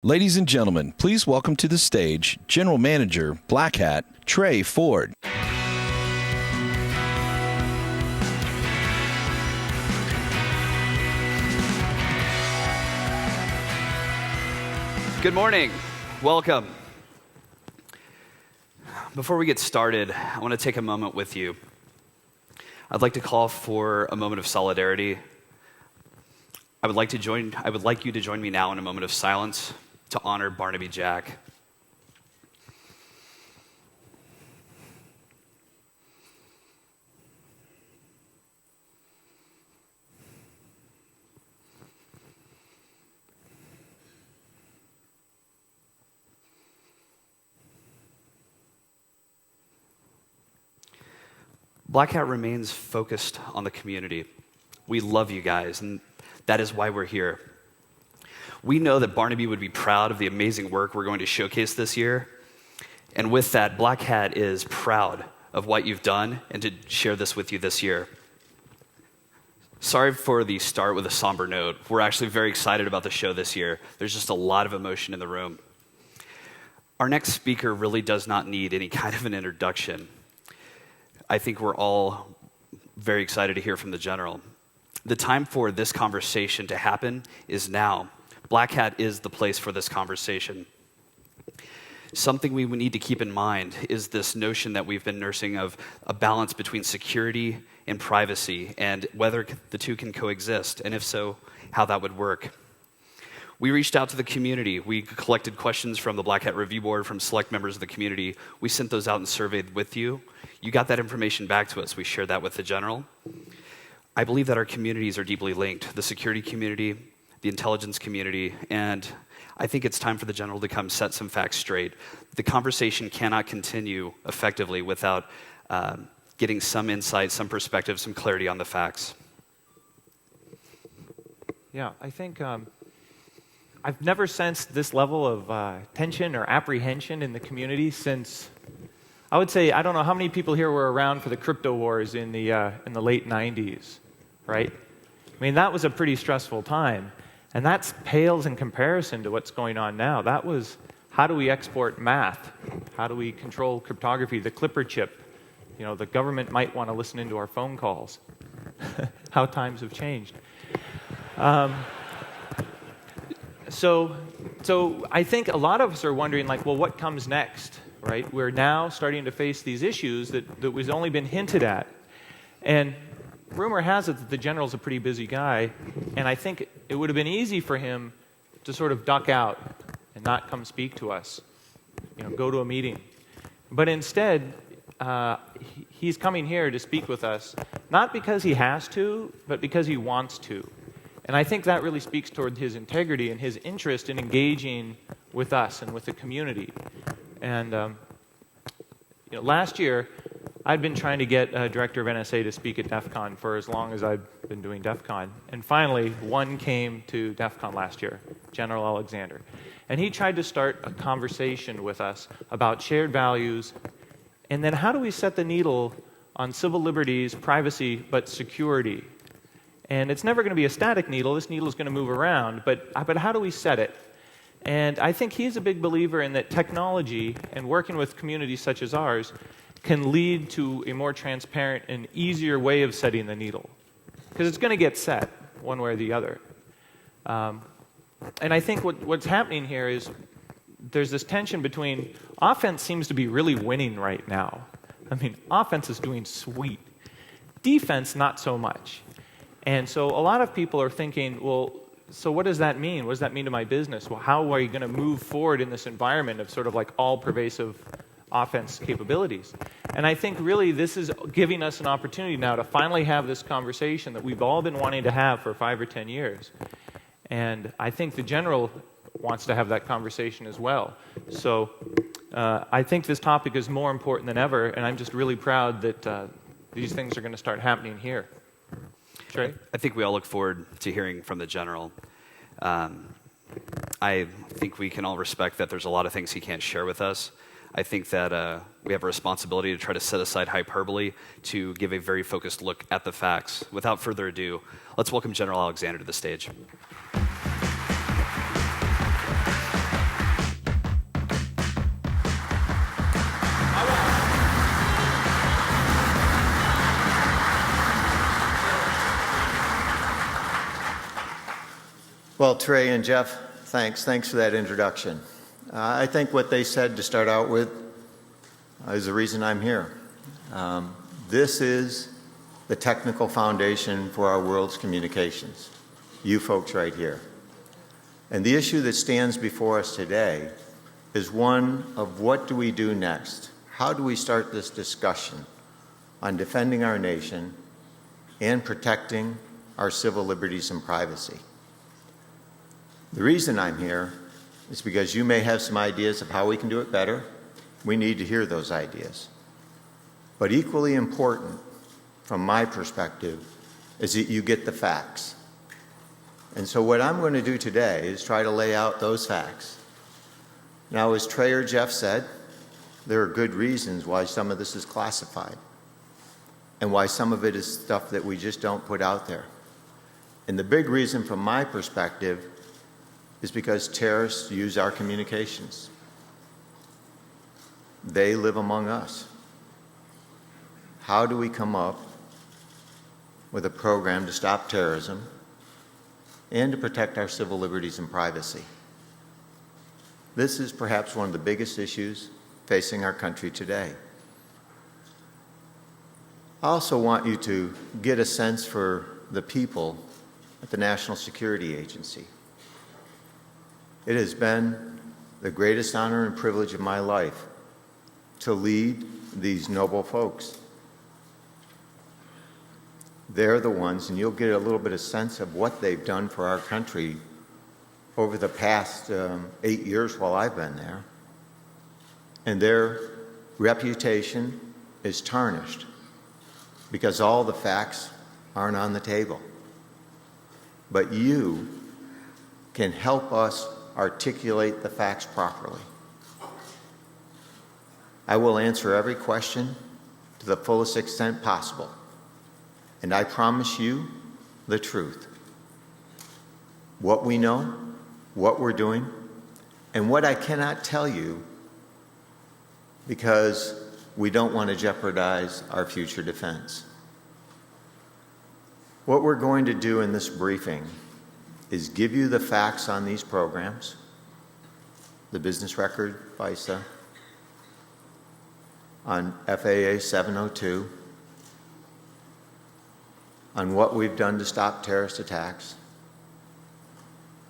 Ladies and gentlemen, please welcome to the stage General Manager, Black Hat, Trey Ford. Good morning. Welcome. Before we get started, I want to take a moment with you. I'd like to call for a moment of solidarity. I would like you to join me now in a moment of silence to honor Barnaby Jack. Black Hat remains focused on the community. We love you guys, and that is why we're here. We know that Barnaby would be proud of the amazing work we're going to showcase this year. And with that, Black Hat is proud of what you've done and to share this with you this year. Sorry for the start with a somber note. We're actually very excited about the show this year. There's just a lot of emotion in the room. Our next speaker really does not need any kind of an introduction. I think we're all very excited to hear from the General. The time for this conversation to happen is now. Black Hat is the place for this conversation. Something we need to keep in mind is this notion that we've been nursing of a balance between security and privacy, and whether the two can coexist, and if so, how that would work. We reached out to the community. We collected questions from the Black Hat Review Board, from select members of the community. We sent those out and surveyed with you. You got that information back to us. We shared that with the General. I believe that our communities are deeply linked, the security community, the intelligence community, and I think it's time for the General to come set some facts straight. The conversation cannot continue effectively without getting some insight, some perspective, some clarity on the facts. Yeah, I think I've never sensed this level of tension or apprehension in the community since, I would say, I don't know how many people here were around for the crypto wars in the late 90s, right? I mean, that was a pretty stressful time. And that pales in comparison to what's going on now. That was, how do we export math? How do we control cryptography, the Clipper chip? You know, the government might want to listen into our phone calls. How times have changed. So I think a lot of us are wondering, like, well, what comes next, right? We're now starting to face these issues that was only been hinted at. And rumor has it that the General's a pretty busy guy, and I think it would have been easy for him to sort of duck out and not come speak to us, you know, go to a meeting. But instead, he's coming here to speak with us, not because he has to, but because he wants to. And I think that really speaks toward his integrity and his interest in engaging with us and with the community. And last year, I'd been trying to get a director of NSA to speak at DEF CON for as long as I've been doing DEF CON. And finally, one came to DEF CON last year, General Alexander. And he tried to start a conversation with us about shared values, and then how do we set the needle on civil liberties, privacy, but security. And it's never going to be a static needle. This needle is going to move around, but how do we set it? And I think he's a big believer in that technology and working with communities such as ours can lead to a more transparent and easier way of setting the needle. Because it's going to get set one way or the other. And I think what's happening here is there's this tension between offense seems to be really winning right now. I mean, offense is doing sweet. Defense, not so much. And so a lot of people are thinking, well, so what does that mean? What does that mean to my business? Well, how are you going to move forward in this environment of sort of like all-pervasive offense capabilities? And I think really this is giving us an opportunity now to finally have this conversation that we've all been wanting to have for 5 or 10 years. And I think the General wants to have that conversation as well. So I think this topic is more important than ever, and I'm just really proud that these things are going to start happening here. Trey? I think we all look forward to hearing from the General. I think we can all respect that there's a lot of things he can't share with us. I think that we have a responsibility to try to set aside hyperbole to give a very focused look at the facts. Without further ado, let's welcome General Alexander to the stage. Well, Trey and Jeff, thanks for that introduction. I think what they said to start out with is the reason I'm here. This is the technical foundation for our world's communications, you folks right here. And the issue that stands before us today is one of what do we do next? How do we start this discussion on defending our nation and protecting our civil liberties and privacy? The reason I'm here is because you may have some ideas of how we can do it better. We need to hear those ideas. But equally important, from my perspective, is that you get the facts. And so what I'm going to do today is try to lay out those facts. Now, as Trey or Jeff said, there are good reasons why some of this is classified and why some of it is stuff that we just don't put out there. And the big reason from my perspective is because terrorists use our communications. They live among us. How do we come up with a program to stop terrorism and to protect our civil liberties and privacy? This is perhaps one of the biggest issues facing our country today. I also want you to get a sense for the people at the National Security Agency. It has been the greatest honor and privilege of my life to lead these noble folks. They're the ones, and you'll get a little bit of sense of what they've done for our country over the past 8 years while I've been there. And their reputation is tarnished because all the facts aren't on the table. But you can help us articulate the facts properly. I will answer every question to the fullest extent possible. And I promise you the truth. What we know, what we're doing, and what I cannot tell you because we don't want to jeopardize our future defense. What we're going to do in this briefing is give you the facts on these programs, the business record, FISA, on FAA 702, on what we've done to stop terrorist attacks,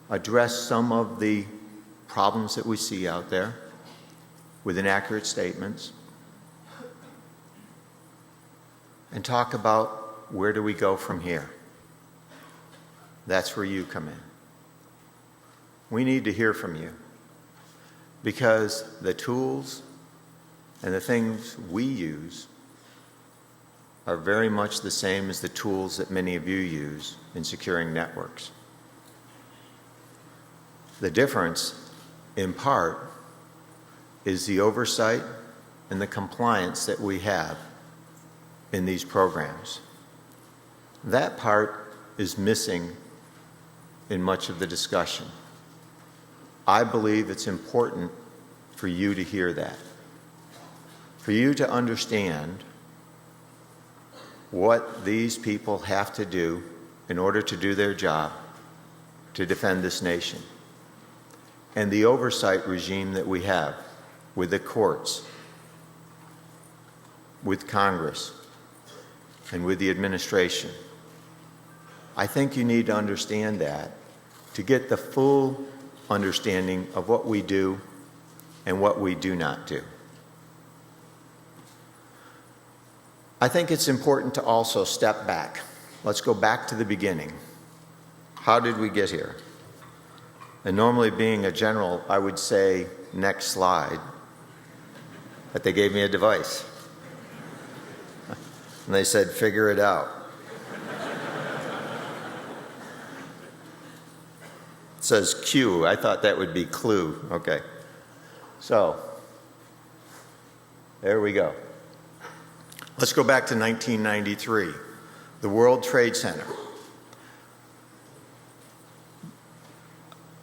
address some of the problems that we see out there with inaccurate statements, and talk about where do we go from here. That's where you come in. We need to hear from you because the tools and the things we use are very much the same as the tools that many of you use in securing networks. The difference, in part, is the oversight and the compliance that we have in these programs. That part is missing in much of the discussion. I believe it's important for you to hear that, for you to understand what these people have to do in order to do their job to defend this nation, and the oversight regime that we have with the courts, with Congress, and with the administration. I think you need to understand that to get the full understanding of what we do and what we do not do. I think it's important to also step back. Let's go back to the beginning. How did we get here? And normally, being a general, I would say, next slide, but they gave me a device. And they said, figure it out. It says Q. I thought that would be clue. Okay. So, there we go. Let's go back to 1993, the World Trade Center.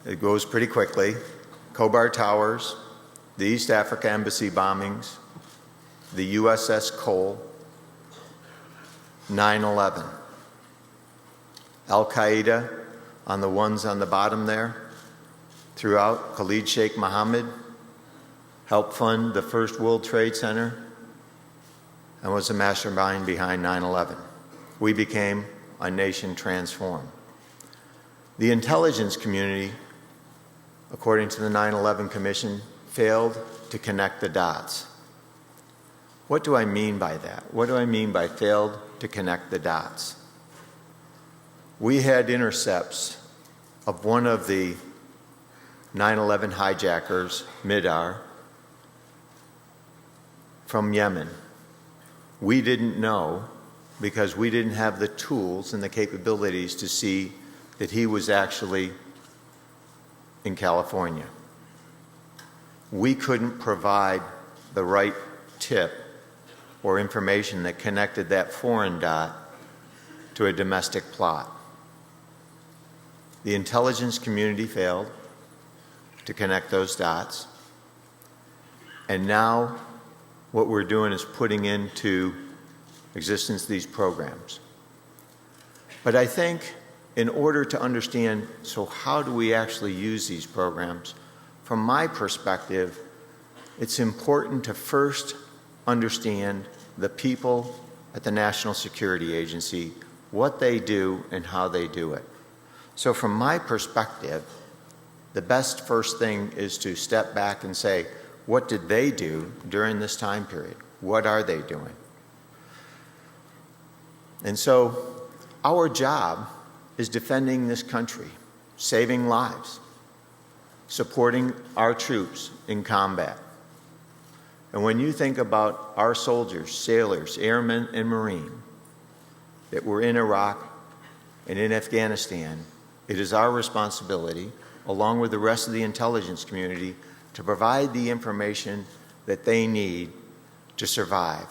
It goes pretty quickly. Khobar Towers, the East Africa Embassy bombings, the USS Cole, 9/11. Al-Qaeda on the ones on the bottom there, throughout, Khalid Sheikh Mohammed helped fund the first World Trade Center and was the mastermind behind 9/11. We became a nation transformed. The intelligence community, according to the 9/11 Commission, failed to connect the dots. What do I mean by that? What do I mean by failed to connect the dots? We had intercepts of one of the 9/11 hijackers, Midar, from Yemen. We didn't know because we didn't have the tools and the capabilities to see that he was actually in California. We couldn't provide the right tip or information that connected that foreign dot to a domestic plot. The intelligence community failed to connect those dots. And now what we're doing is putting into existence these programs. But I think in order to understand, so how do we actually use these programs? From my perspective, it's important to first understand the people at the National Security Agency, what they do and how they do it. So from my perspective, the best first thing is to step back and say, what did they do during this time period? What are they doing? And so our job is defending this country, saving lives, supporting our troops in combat. And when you think about our soldiers, sailors, airmen, and Marine that were in Iraq and in Afghanistan, it is our responsibility, along with the rest of the intelligence community, to provide the information that they need to survive,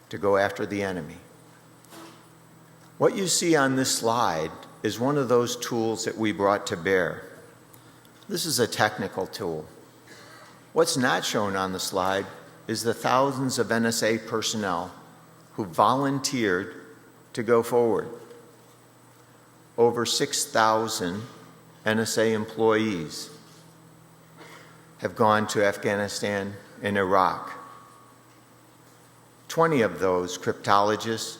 to go after the enemy. What you see on this slide is one of those tools that we brought to bear. This is a technical tool. What's not shown on the slide is the thousands of NSA personnel who volunteered to go forward. Over 6,000 NSA employees have gone to Afghanistan and Iraq. 20 of those cryptologists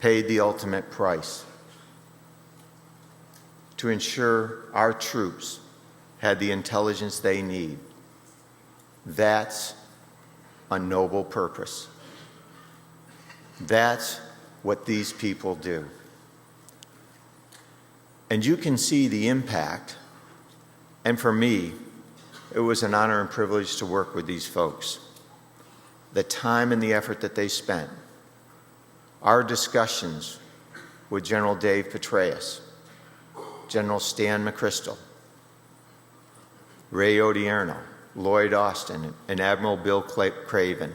paid the ultimate price to ensure our troops had the intelligence they need. That's a noble purpose. That's what these people do. And you can see the impact. And for me, it was an honor and privilege to work with these folks. The time and the effort that they spent. Our discussions with General Dave Petraeus, General Stan McChrystal, Ray Odierno, Lloyd Austin, and Admiral Bill Craven.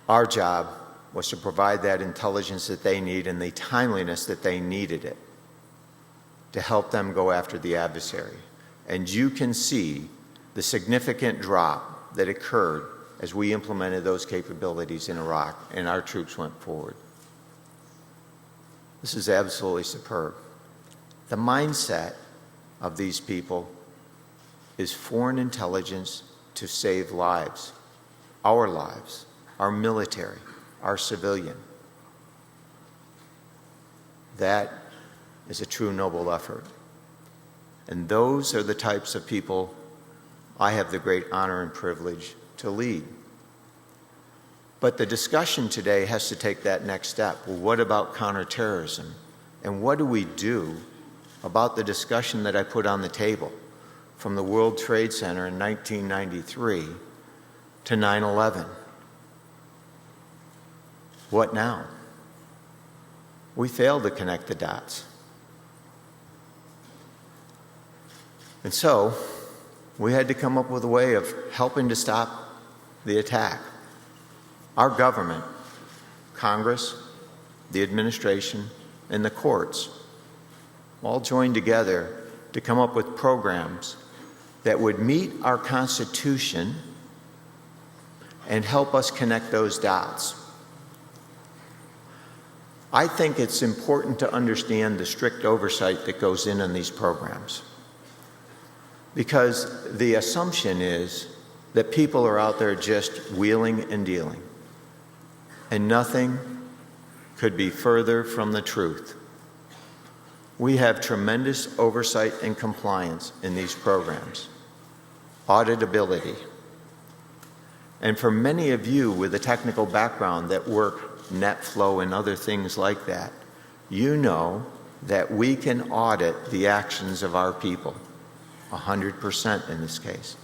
Our job was to provide that intelligence that they need and the timeliness that they needed it to help them go after the adversary. And you can see the significant drop that occurred as we implemented those capabilities in Iraq and our troops went forward. This is absolutely superb. The mindset of these people is foreign intelligence to save lives, our military, our civilian. That is a true noble effort. And those are the types of people I have the great honor and privilege to lead. But the discussion today has to take that next step. Well, what about counterterrorism? And what do we do about the discussion that I put on the table from the World Trade Center in 1993 to 9/11? What now? We failed to connect the dots. And so, we had to come up with a way of helping to stop the attack. Our government, Congress, the administration, and the courts all joined together to come up with programs that would meet our Constitution and help us connect those dots. I think it's important to understand the strict oversight that goes in on these programs. Because the assumption is that people are out there just wheeling and dealing. And nothing could be further from the truth. We have tremendous oversight and compliance in these programs. Auditability. And for many of you with a technical background that work net flow and other things like that, you know that we can audit the actions of our people, 100% in this case,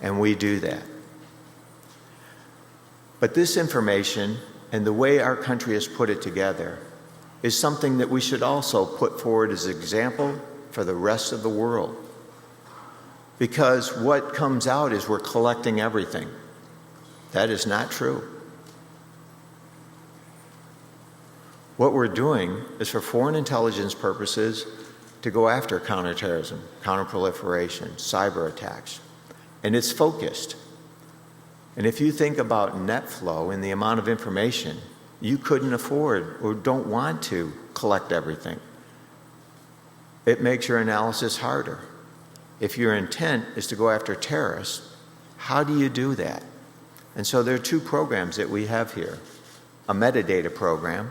and we do that. But this information and the way our country has put it together is something that we should also put forward as an example for the rest of the world. Because what comes out is we're collecting everything. That is not true. What we're doing is for foreign intelligence purposes to go after counterterrorism, counterproliferation, cyber attacks. And it's focused. And if you think about net flow and the amount of information, you couldn't afford or don't want to collect everything. It makes your analysis harder. If your intent is to go after terrorists, how do you do that? And so there are two programs that we have here. A metadata program,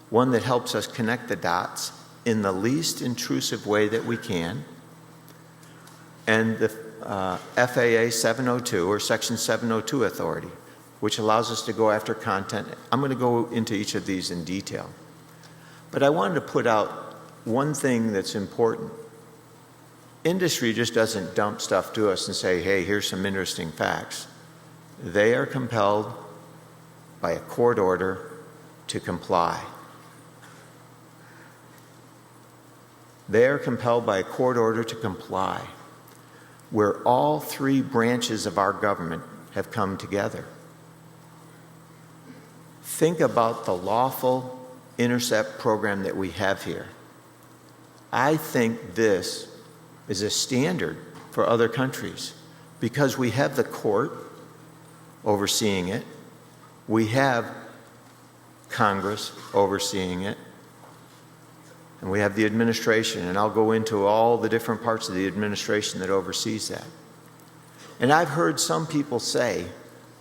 one that helps us connect the dots in the least intrusive way that we can, and the FAA 702 or Section 702 authority, which allows us to go after content. I'm going to go into each of these in detail. But I wanted to put out one thing that's important. Industry just doesn't dump stuff to us and say, hey, here's some interesting facts. They are compelled by a court order to comply. They are compelled by a court order to comply, where all three branches of our government have come together. Think about the lawful intercept program that we have here. I think this is a standard for other countries because we have the court overseeing it, we have Congress overseeing it, and we have the administration, and I'll go into all the different parts of the administration that oversees that. And I've heard some people say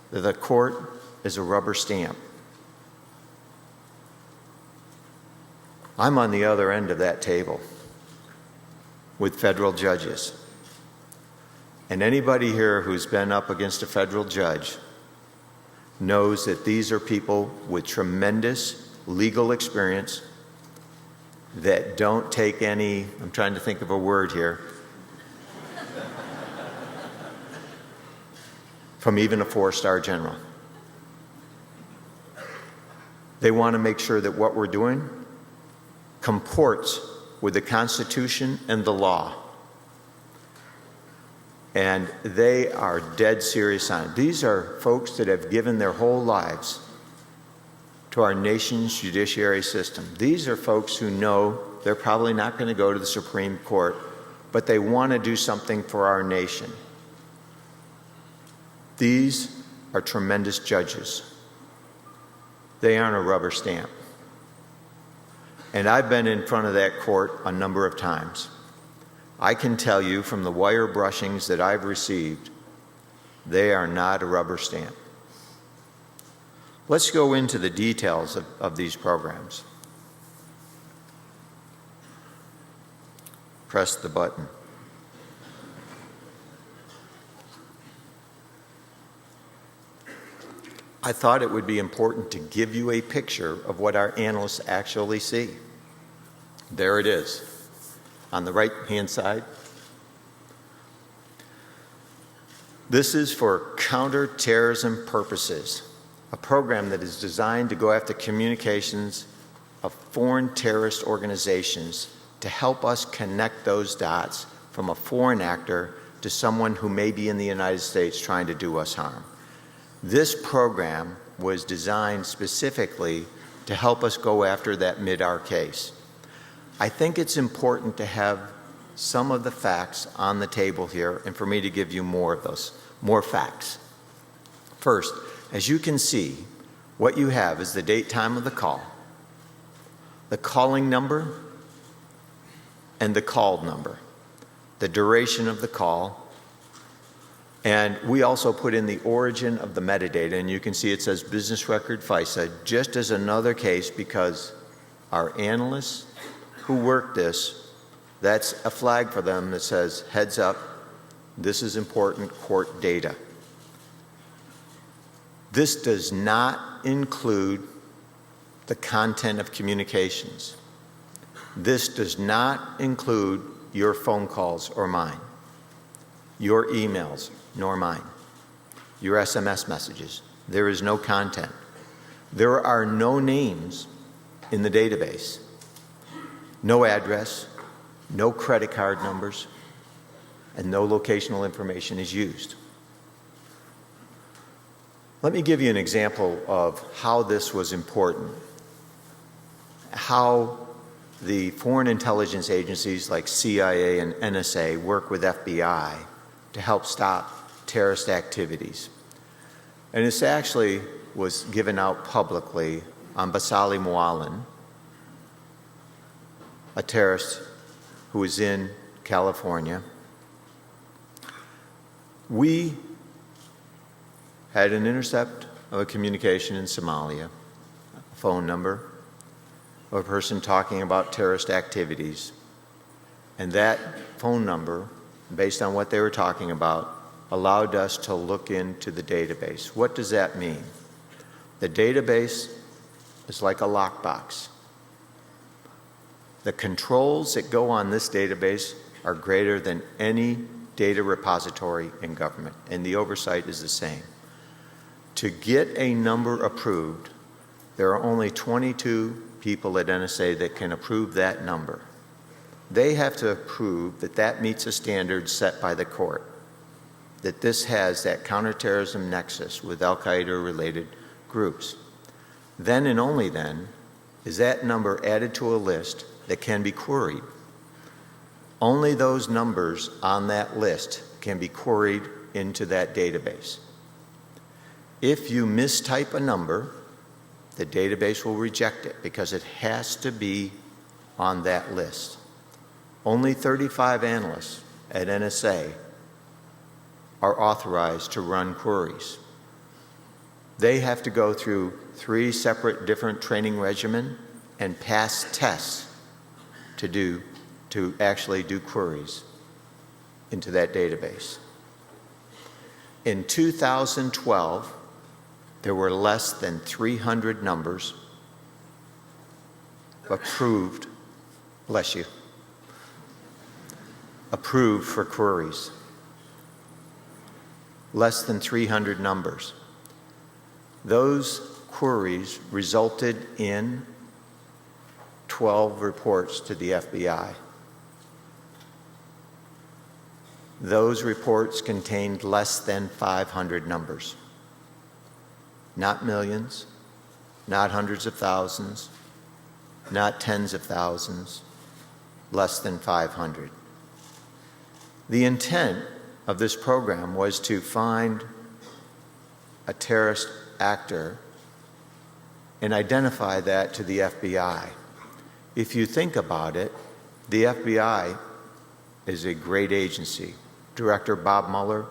that the court is a rubber stamp. I'm on the other end of that table with federal judges. And anybody here who's been up against a federal judge knows that these are people with tremendous legal experience that don't take any, I'm trying to think of a word here, from even a 4-star general. They want to make sure that what we're doing comports with the Constitution and the law. And they are dead serious on it. These are folks that have given their whole lives to our nation's judiciary system. These are folks who know they're probably not going to go to the Supreme Court, but they want to do something for our nation. These are tremendous judges. They aren't a rubber stamp. And I've been in front of that court a number of times. I can tell you from the wire brushings that I've received, they are not a rubber stamp. Let's go into the details of these programs. Press the button. I thought it would be important to give you a picture of what our analysts actually see. There it is, on the right-hand side. This is for counterterrorism purposes, a program that is designed to go after communications of foreign terrorist organizations to help us connect those dots from a foreign actor to someone who may be in the United States trying to do us harm. This program was designed specifically to help us go after that mid-R case. I think it's important to have some of the facts on the table here and for me to give you more of those, more facts. First, as you can see, what you have is the date, time of the call, the calling number, and the called number, the duration of the call. And we also put in the origin of the metadata, and you can see it says business record FISA, just as another case, because our analysts who work this, that's a flag for them that says, heads up, this is important court data. This does not include the content of communications. This does not include your phone calls or mine, your emails, nor mine, your SMS messages. There is no content. There are no names in the database, no address, no credit card numbers, and no locational information is used. Let me give you an example of how this was important, how the foreign intelligence agencies like CIA and NSA work with FBI to help stop terrorist activities. And this actually was given out publicly on Basali Moalan, a terrorist who was in California. We had an intercept of a communication in Somalia, a phone number of a person talking about terrorist activities. And that phone number, based on what they were talking about, allowed us to look into the database. What does that mean? The database is like a lockbox. The controls that go on this database are greater than any data repository in government, and the oversight is the same. To get a number approved, there are only 22 people at NSA that can approve that number. They have to prove that that meets a standard set by the court, that this has that counterterrorism nexus with Al-Qaeda-related groups. Then and only then is that number added to a list that can be queried. Only those numbers on that list can be queried into that database. If you mistype a number, the database will reject it because it has to be on that list. Only 35 analysts at NSA are authorized to run queries. They have to go through 3 separate different training regimen and pass tests to actually do queries into that database. In 2012, there were less than 300 numbers approved, bless you, approved for queries. Less than 300 numbers. Those queries resulted in 12 reports to the FBI. Those reports contained less than 500 numbers. Not millions, not hundreds of thousands, not tens of thousands, less than 500. The intent of this program was to find a terrorist actor and identify that to the FBI. If you think about it, the FBI is a great agency. Director Bob Mueller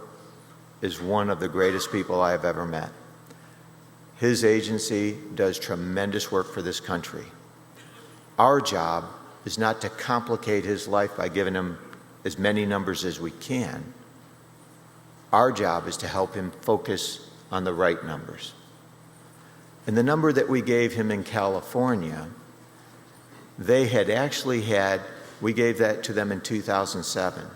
is one of the greatest people I have ever met. His agency does tremendous work for this country. Our job is not to complicate his life by giving him as many numbers as we can. Our job is to help him focus on the right numbers. And the number that we gave him in California, they had actually had, we gave that to them in 2007.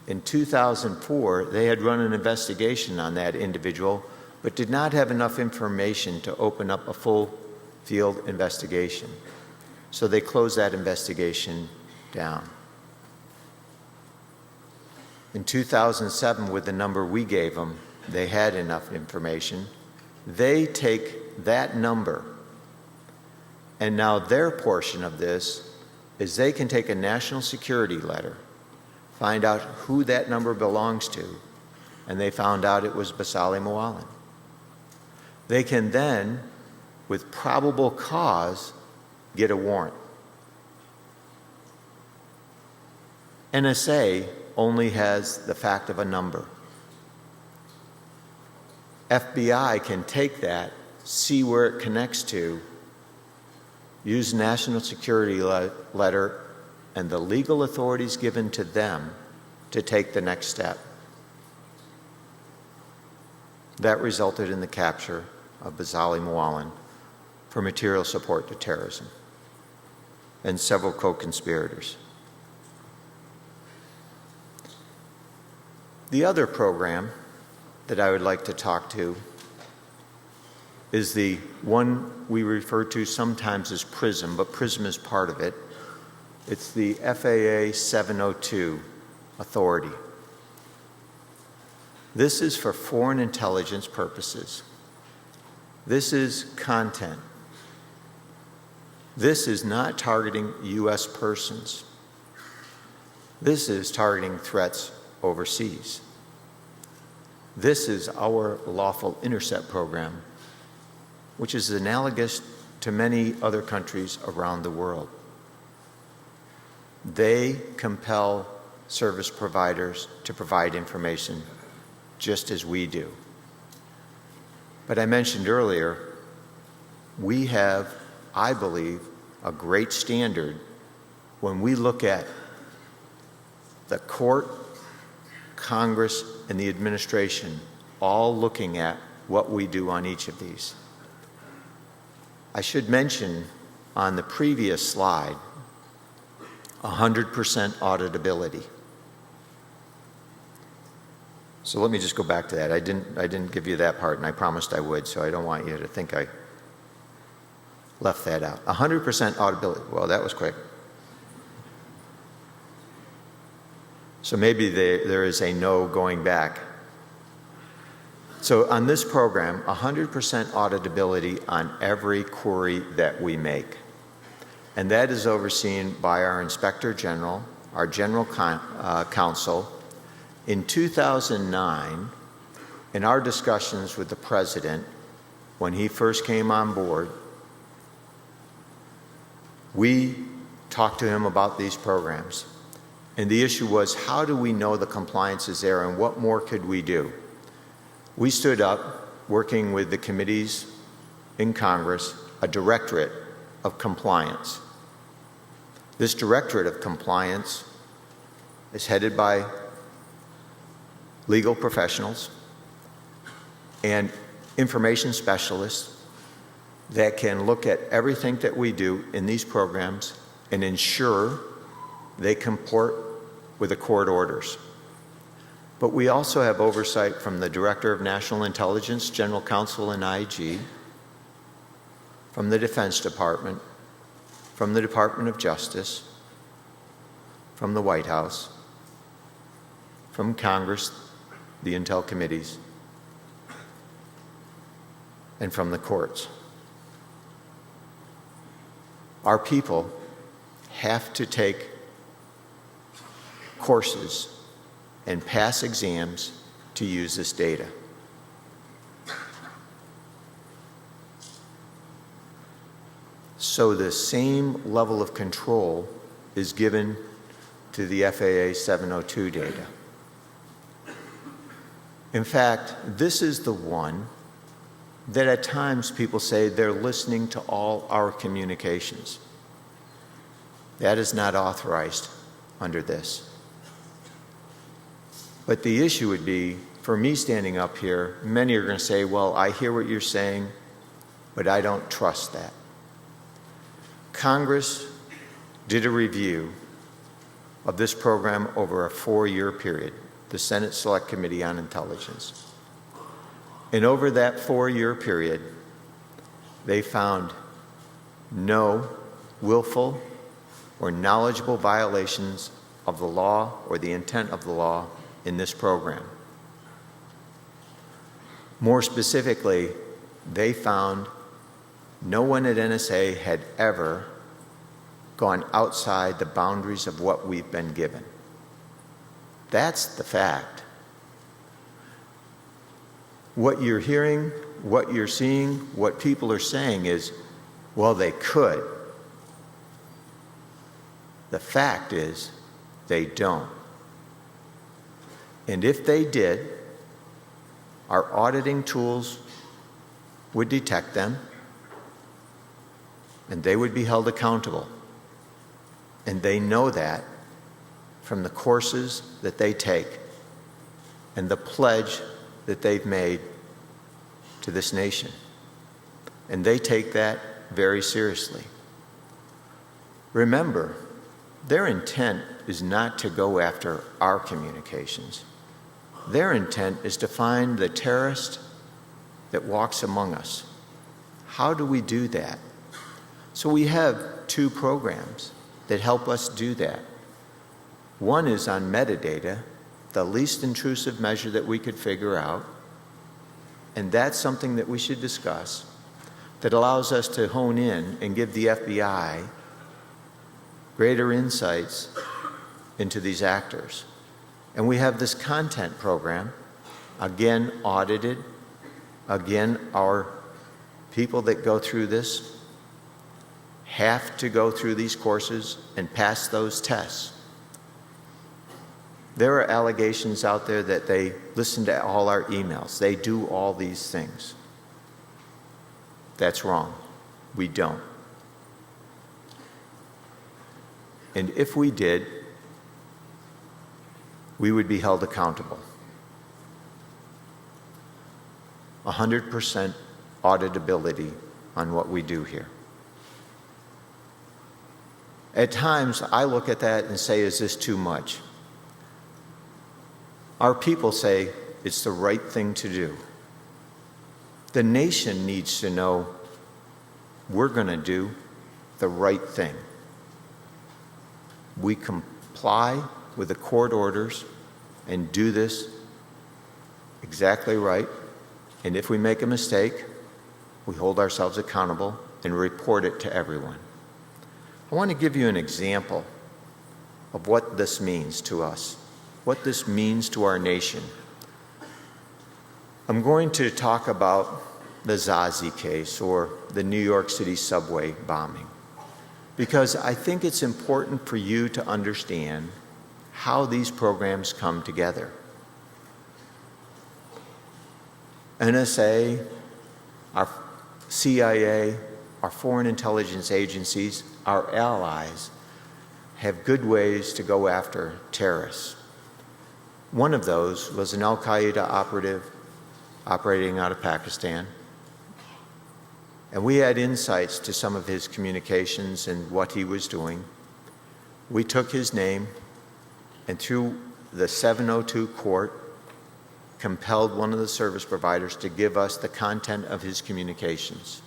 In 2004, they had run an investigation on that individual, but did not have enough information to open up a full field investigation. So they closed that investigation down. In 2007, with the number we gave them, they had enough information. They take that number, and now their portion of this is they can take a national security letter, find out who that number belongs to, and they found out it was Basali Moalan. They can then, with probable cause, get a warrant. NSA only has the fact of a number. FBI can take that, see where it connects to, use national security letter and the legal authorities given to them to take the next step. That resulted in the capture of Bazali Mwalin for material support to terrorism and several co-conspirators. The other program that I would like to talk to is the one we refer to sometimes as PRISM, but PRISM is part of it. It's the FAA 702 authority. This is for foreign intelligence purposes. This is content. This is not targeting U.S. persons. This is targeting threats overseas. This is our lawful intercept program, which is analogous to many other countries around the world. They compel service providers to provide information just as we do. But I mentioned earlier, we have, I believe, a great standard when we look at the court, Congress, and the administration all looking at what we do on each of these. I should mention on the previous slide 100% auditability. So let me just go back to that. I didn't give you that part, and I promised I would, so I don't want you to think I left that out. 100% auditability. Well, that was quick. So maybe there is a no going back. So on this program, 100% auditability on every query that we make. And that is overseen by our Inspector General, our General Counsel. In 2009, in our discussions with the President, when he first came on board, we talked to him about these programs. And the issue was, how do we know the compliance is there and what more could we do? We stood up, working with the committees in Congress, a directorate of compliance. This directorate of compliance is headed by legal professionals and information specialists that can look at everything that we do in these programs and ensure they comport with the court orders. But we also have oversight from the Director of National Intelligence, General Counsel, and IG, from the Defense Department, from the Department of Justice, from the White House, from Congress, the Intel committees, and from the courts. Our people have to take courses and pass exams to use this data. So the same level of control is given to the FAA 702 data. In fact, this is the one that at times people say they're listening to all our communications. That is not authorized under this. But the issue would be, for me standing up here, many are going to say, well, I hear what you're saying, but I don't trust that. Congress did a review of this program over a 4-year period, the Senate Select Committee on Intelligence. And over that 4-year period, they found no willful or knowledgeable violations of the law or the intent of the law in this program. More specifically, they found no one at NSA had ever gone outside the boundaries of what we've been given. That's the fact. What you're hearing, what you're seeing, what people are saying is, well, they could. The fact is, they don't. And if they did, our auditing tools would detect them, and they would be held accountable. And they know that from the courses that they take and the pledge that they've made to this nation. And they take that very seriously. Remember, their intent is not to go after our communications. Their intent is to find the terrorist that walks among us. How do we do that? So we have two programs that help us do that. One is on metadata, the least intrusive measure that we could figure out, and that's something that we should discuss, that allows us to hone in and give the FBI greater insights into these actors. And we have this content program, again audited, again our people that go through this have to go through these courses and pass those tests. There are allegations out there that they listen to all our emails. They do all these things. That's wrong. We don't. And if we did, we would be held accountable. 100% auditability on what we do here. At times, I look at that and say, is this too much? Our people say it's the right thing to do. The nation needs to know we're going to do the right thing. We comply with the court orders and do this exactly right. And if we make a mistake, we hold ourselves accountable and report it to everyone. I want to give you an example of what this means to us, what this means to our nation. I'm going to talk about the Zazi case, or the New York City subway bombing, because I think it's important for you to understand how these programs come together. NSA, our CIA, our foreign intelligence agencies, our allies have good ways to go after terrorists. One of those was an Al-Qaeda operative operating out of Pakistan. And we had insights to some of his communications and what he was doing. We took his name and through the 702 court compelled one of the service providers to give us the content of his communications,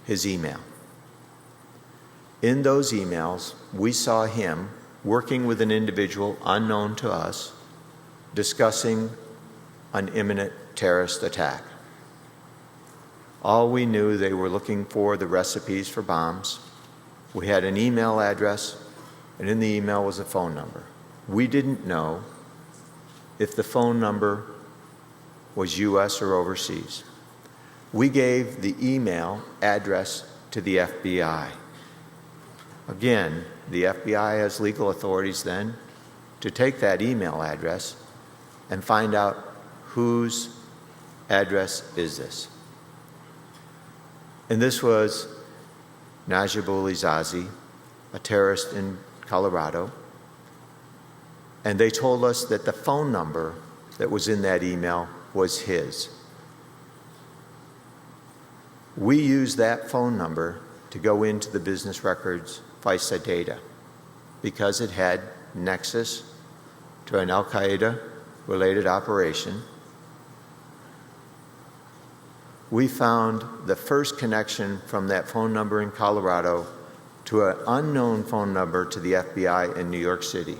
his email. In those emails, we saw him working with an individual unknown to us, discussing an imminent terrorist attack. All we knew, they were looking for the recipes for bombs. We had an email address, and in the email was a phone number. We didn't know if the phone number was US or overseas. We gave the email address to the FBI. Again, the FBI has legal authorities then to take that email address and find out whose address is this. And this was Najibullah Zazi, a terrorist in Colorado. And they told us that the phone number that was in that email was his. We used that phone number to go into the business records FISA data because it had nexus to an Al-Qaeda related operation. We found the first connection from that phone number in Colorado to an unknown phone number to the FBI in New York City.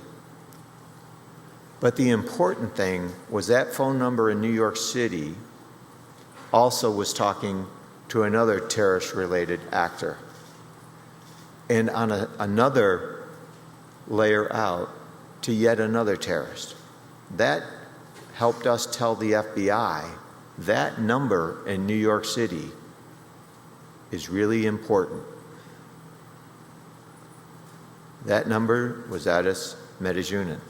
But the important thing was that phone number in New York City also was talking to another terrorist-related actor. And on another layer out to yet another terrorist. That helped us tell the FBI that number in New York City is really important. That number was Addis Metajunin.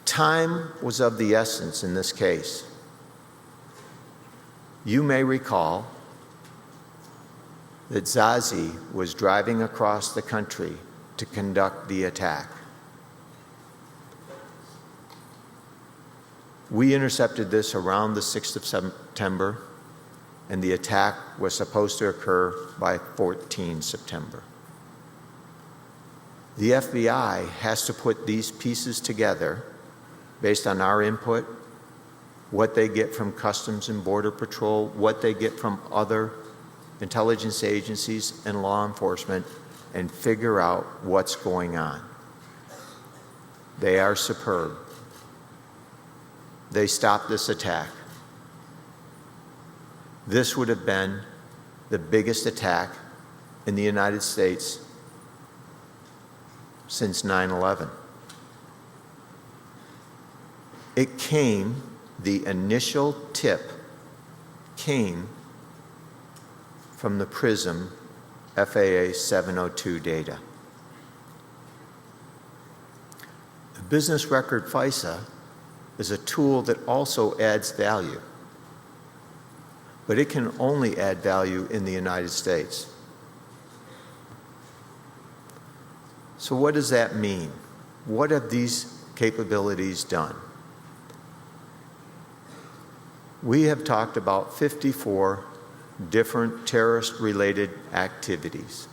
Time was of the essence in this case. You may recall that Zazi was driving across the country to conduct the attack. We intercepted this around the 6th of September, and the attack was supposed to occur by 14 September. The FBI has to put these pieces together based on our input, what they get from Customs and Border Patrol, what they get from other intelligence agencies and law enforcement, and figure out what's going on. They are superb. They stopped this attack. This would have been the biggest attack in the United States since 9/11. It came, the initial tip came from the PRISM FAA 702 data. The business record FISA is a tool that also adds value, but it can only add value in the United States. So what does that mean? What have these capabilities done? We have talked about 54 different terrorist-related activities.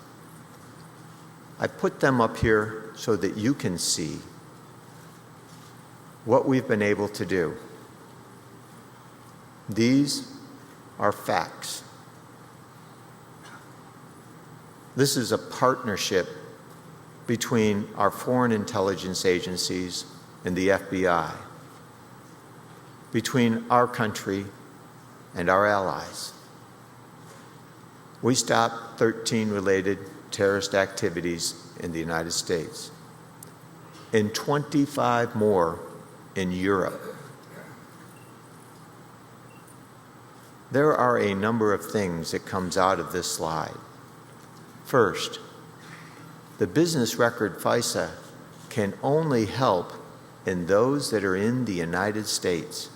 I put them up here so that you can see what we've been able to do. These are facts. This is a partnership between our foreign intelligence agencies and the FBI, between our country and our allies. We stopped 13 related terrorist activities in the United States and 25 more in Europe. There are a number of things that comes out of this slide. First, the business record FISA can only help in those that are in the United States.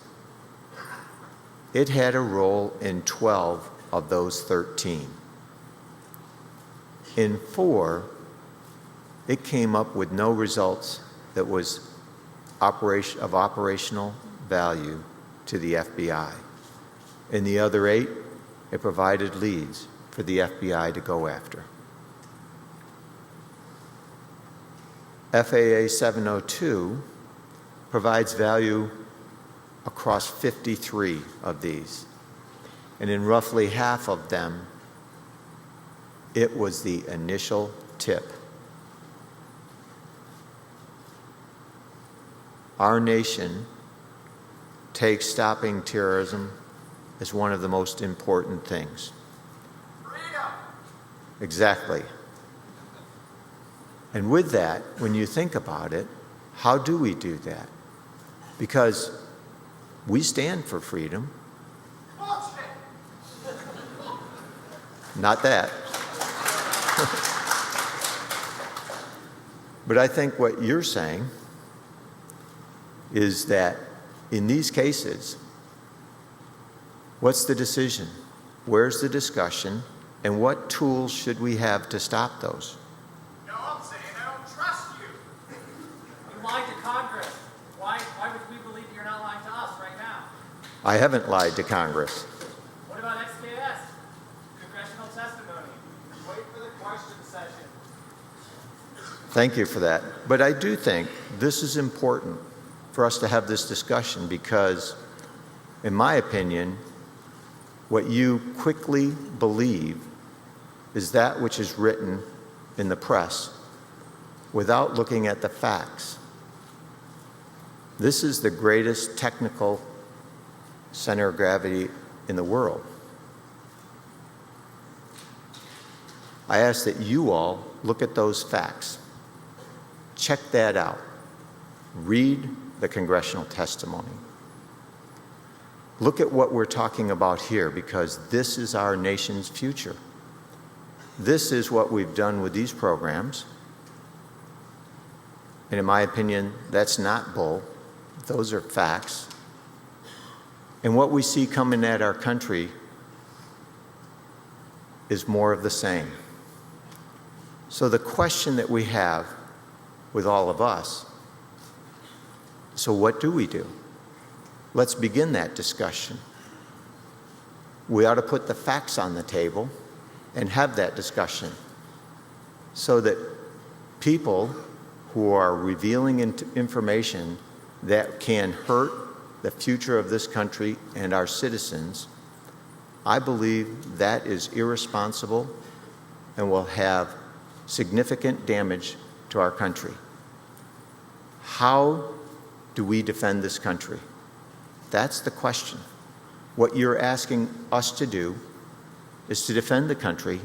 It had a role in 12 of those 13. In 4, it came up with no results that was of operational value to the FBI. In the other 8, it provided leads for the FBI to go after. FAA 702 provides value across 53 of these. And in roughly half of them, it was the initial tip. Our nation takes stopping terrorism as one of the most important things. Freedom! Exactly. And with that, when you think about it, how do we do that? Because we stand for freedom. Not that. But I think what you're saying is that in these cases, what's the decision? Where's the discussion? And what tools should we have to stop those? No, I'm saying I don't trust you. You lied to Congress. Why would we believe you're not lying to us right now? I haven't lied to Congress. What about XKS? Congressional testimony. Wait for the question session. Thank you for that. But I do think this is important for us to have this discussion because, in my opinion, what you quickly believe is that which is written in the press without looking at the facts. This is the greatest technical center of gravity in the world. I ask that you all look at those facts. Check that out. Read the congressional testimony. Look at what we're talking about here because this is our nation's future. This is what we've done with these programs. And in my opinion, that's not bull. Those are facts. And what we see coming at our country is more of the same. So the question that we have with all of us, so what do we do? Let's begin that discussion. We ought to put the facts on the table and have that discussion so that people who are revealing information that can hurt the future of this country and our citizens, I believe that is irresponsible and will have significant damage to our country. How do we defend this country? That's the question. What you're asking us to do is to defend the country,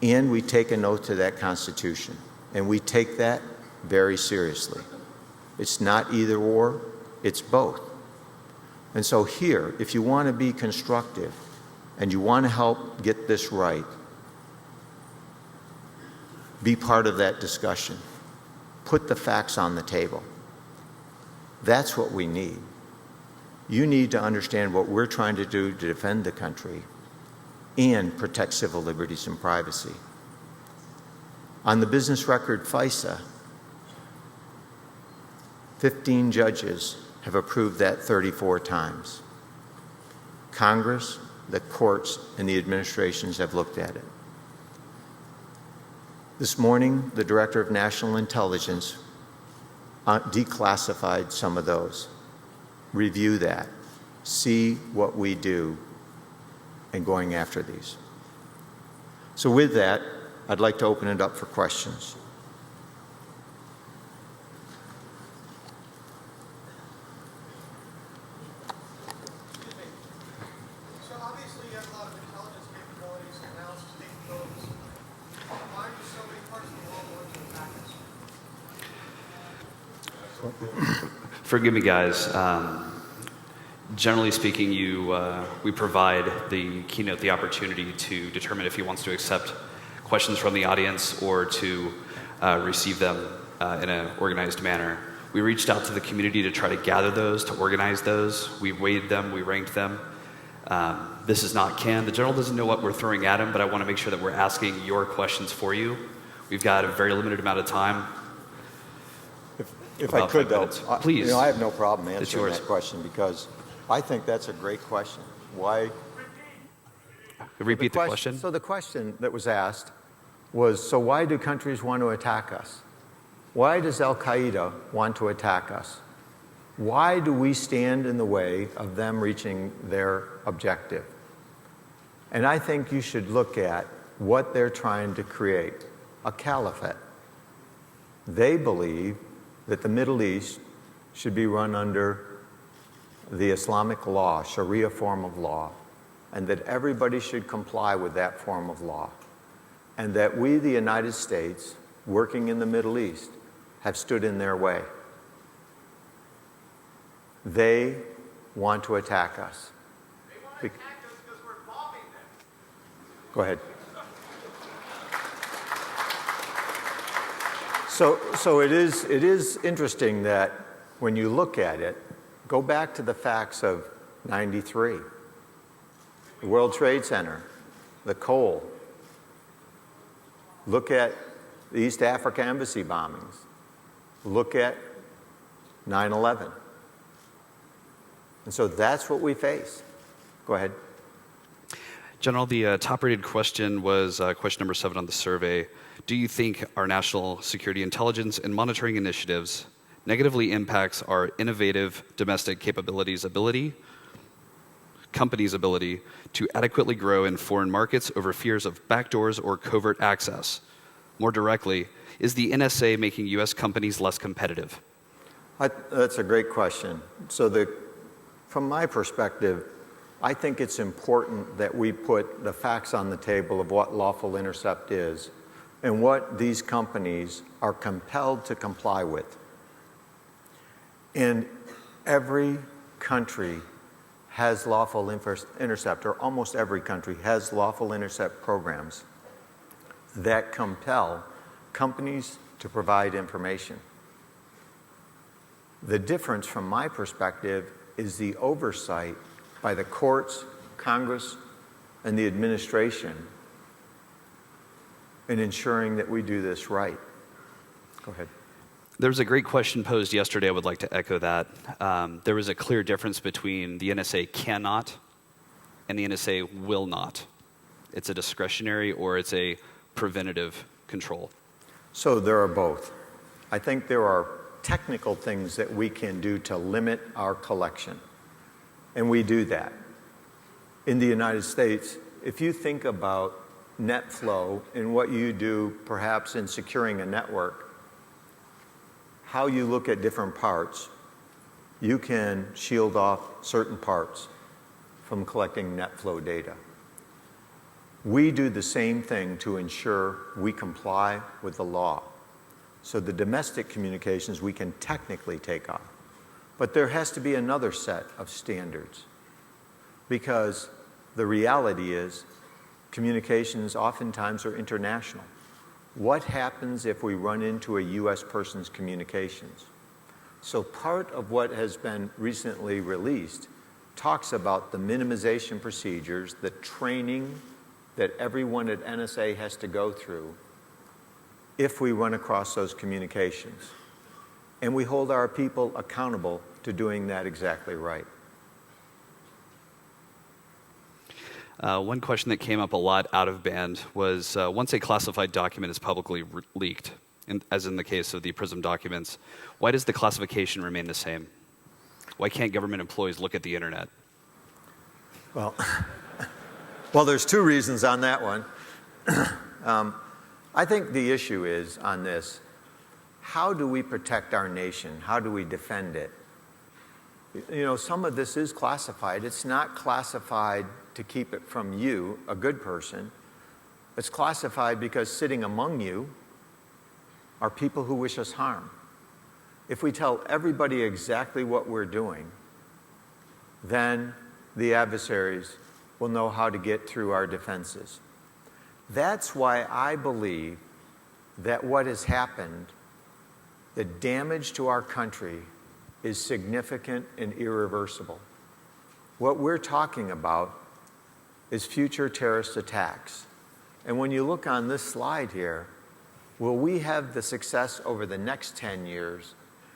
and we take an oath to that Constitution, and we take that very seriously. It's not either or, it's both. And so here, if you want to be constructive and you want to help get this right, be part of that discussion. Put the facts on the table. That's what we need. You need to understand what we're trying to do to defend the country and protect civil liberties and privacy. On the business record FISA, 15 judges have approved that 34 times. Congress, the courts, and the administrations have looked at it. This morning, the Director of National Intelligence declassified some of those. Review that. See what we do in going after these. So with that, I'd like to open it up for questions. So obviously you have a lot of intelligence capabilities, analysis capabilities. Why do so many parts of the world want to attack us? Forgive me, guys. Generally speaking, we provide the keynote the opportunity to determine if he wants to accept questions from the audience or to receive them in an organized manner. We reached out to the community to try to gather those, to organize those. We weighed them, we ranked them. This is not canned. The general doesn't know what we're throwing at him, but I want to make sure that we're asking your questions for you. We've got a very limited amount of time. If I could, though, please. I have no problem answering yours. that question because I think that's a great question. Why? Repeat the question. So the question that was asked was, so why do countries want to attack us? Why does Al-Qaeda want to attack us? Why do we stand in the way of them reaching their objective? And I think you should look at what they're trying to create, a caliphate. They believe that the Middle East should be run under the Islamic law, Sharia form of law, and that everybody should comply with that form of law. And that we, the United States, working in the Middle East, have stood in their way. They want to attack us. They want to attack us because we're bombing them. Go ahead. So it is interesting that when you look at it, go back to the facts of '93, the World Trade Center, the coal. Look at the East Africa embassy bombings. Look at 9/11. And so that's what we face. Go ahead. General, the top-rated question was question number 7 on the survey. Do you think our national security intelligence and monitoring initiatives negatively impacts our innovative domestic companies' ability to adequately grow in foreign markets over fears of backdoors or covert access? More directly, is the NSA making U.S. companies less competitive? That's a great question. So from my perspective, I think it's important that we put the facts on the table of what lawful intercept is and what these companies are compelled to comply with. And every country has lawful intercept, or almost every country has lawful intercept programs that compel companies to provide information. The difference from my perspective is the oversight by the courts, Congress, and the administration in ensuring that we do this right. Go ahead. There was a great question posed yesterday. I would like to echo that. There was a clear difference between the NSA cannot and the NSA will not. It's a discretionary or it's a preventative control. So there are both. I think there are technical things that we can do to limit our collection, and we do that. In the United States, if you think about net flow and what you do perhaps in securing a network, how you look at different parts, you can shield off certain parts from collecting net flow data. We do the same thing to ensure we comply with the law. So the domestic communications we can technically take off. But there has to be another set of standards, because the reality is communications oftentimes are international. What happens if we run into a U.S. person's communications? So part of what has been recently released talks about the minimization procedures, the training that everyone at NSA has to go through if we run across those communications. And we hold our people accountable to doing that exactly right. One question that came up a lot out of band was once a classified document is publicly leaked, as in the case of the PRISM documents, why does the classification remain the same? Why can't government employees look at the internet? Well, there's two reasons on that one. I think the issue is on this, how do we protect our nation? How do we defend it? You know, some of this is classified. It's not classified to keep it from you, a good person. It's classified because sitting among you are people who wish us harm. If we tell everybody exactly what we're doing, then the adversaries will know how to get through our defenses. That's why I believe that what has happened, the damage to our country, is significant and irreversible. What we're talking about is future terrorist attacks. And when you look on this slide here, will we have the success over the next 10 years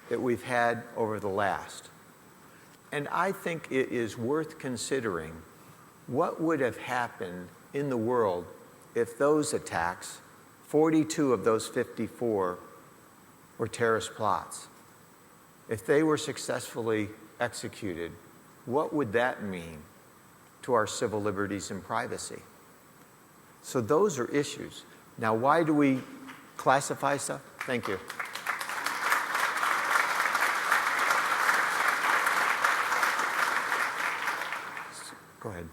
that we've had over the last? And I think it is worth considering what would have happened in the world if those attacks, 42 of those 54, were terrorist plots. If they were successfully executed, what would that mean to our civil liberties and privacy? So those are issues. Now, why do we classify stuff? Thank you. Go ahead.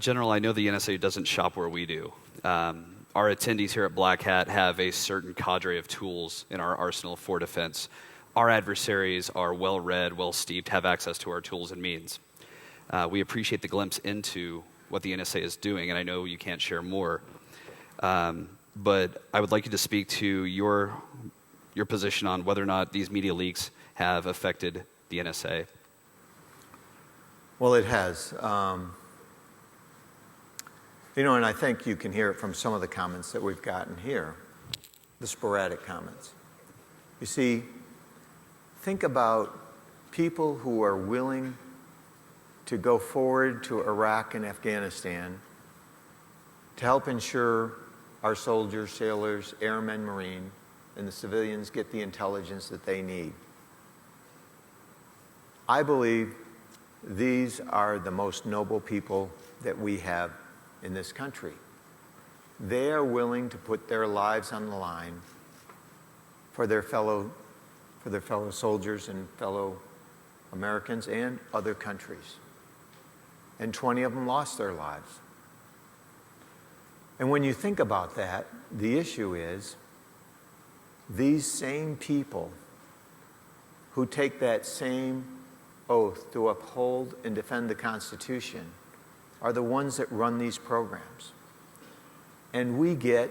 General, I know the NSA doesn't shop where we do. Our attendees here at Black Hat have a certain cadre of tools in our arsenal for defense. Our adversaries are well-read, well-steeped, have access to our tools and means. We appreciate the glimpse into what the NSA is doing, and I know you can't share more. But I would like you to speak to your position on whether or not these media leaks have affected the NSA. Well, it has. You know, and I think you can hear it from some of the comments that we've gotten here, the sporadic comments. You see, think about people who are willing to go forward to Iraq and Afghanistan to help ensure our soldiers, sailors, airmen, Marine, and the civilians get the intelligence that they need. I believe these are the most noble people that we have in this country. They are willing to put their lives on the line for their fellow soldiers and fellow Americans and other countries. And 20 of them lost their lives. And when you think about that, the issue is these same people who take that same oath to uphold and defend the Constitution are the ones that run these programs. And we get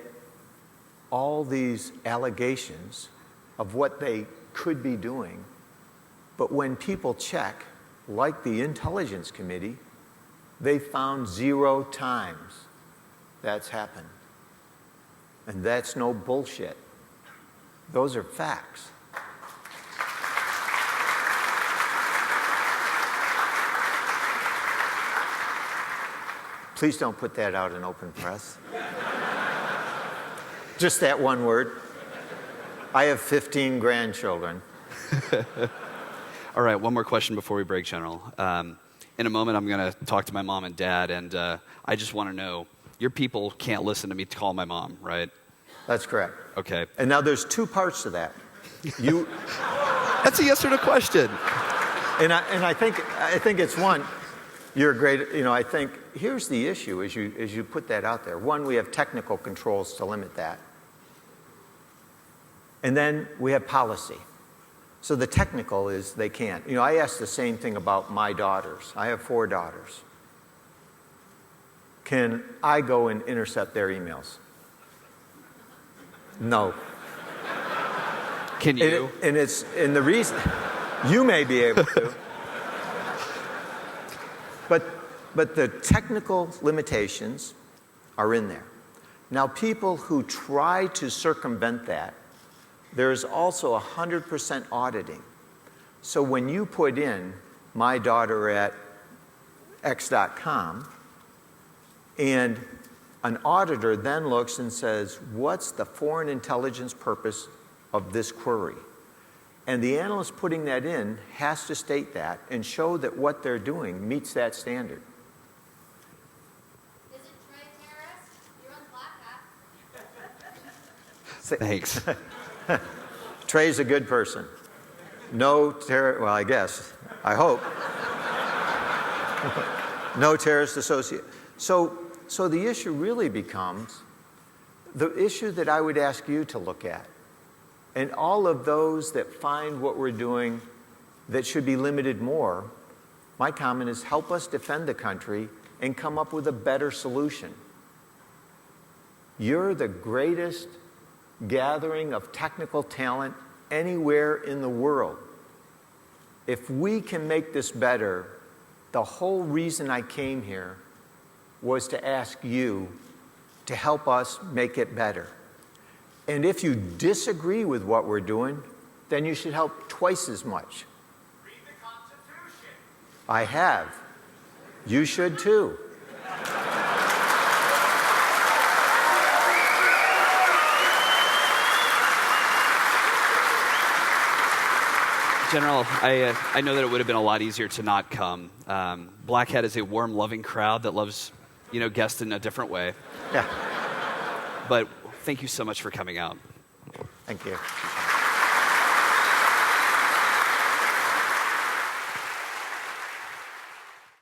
all these allegations of what they could be doing, but when people check, like the Intelligence Committee, they found 0 times that's happened. And that's no bullshit. Those are facts. Please don't put that out in open press. Just that one word. I have 15 grandchildren. All right, one more question before we break, General. In a moment, I'm going to talk to my mom and dad, and I just want to know, your people can't listen to me call my mom, right? That's correct. Okay. And now there's 2 parts to that. That's a yes or no question. And I think it's one. You're great. I think here's the issue as you put that out there. One, we have technical controls to limit that. And then we have policy. So the technical is they can't. I asked the same thing about my daughters. I have 4 daughters. Can I go and intercept their emails? No. Can you? And the reason you may be able to. But the technical limitations are in there. Now, people who try to circumvent that, there's also 100% auditing. So when you put in my daughter at x.com, and an auditor then looks and says, what's the foreign intelligence purpose of this query? And the analyst putting that in has to state that and show that what they're doing meets that standard. Is it Trey Terrace? You're on Black Hat. Thanks. Trey's a good person. No well, I guess. I hope. No terrorist associate. So the issue really becomes the issue that I would ask you to look at. And all of those that find what we're doing that should be limited more, my comment is help us defend the country and come up with a better solution. You're the greatest gathering of technical talent anywhere in the world. If we can make this better, the whole reason I came here was to ask you to help us make it better. And if you disagree with what we're doing, then you should help twice as much. Read the Constitution. I have. You should too. General, I know that it would have been a lot easier to not come. Black Hat is a warm, loving crowd that loves, guests in a different way. Yeah. But thank you so much for coming out. Thank you.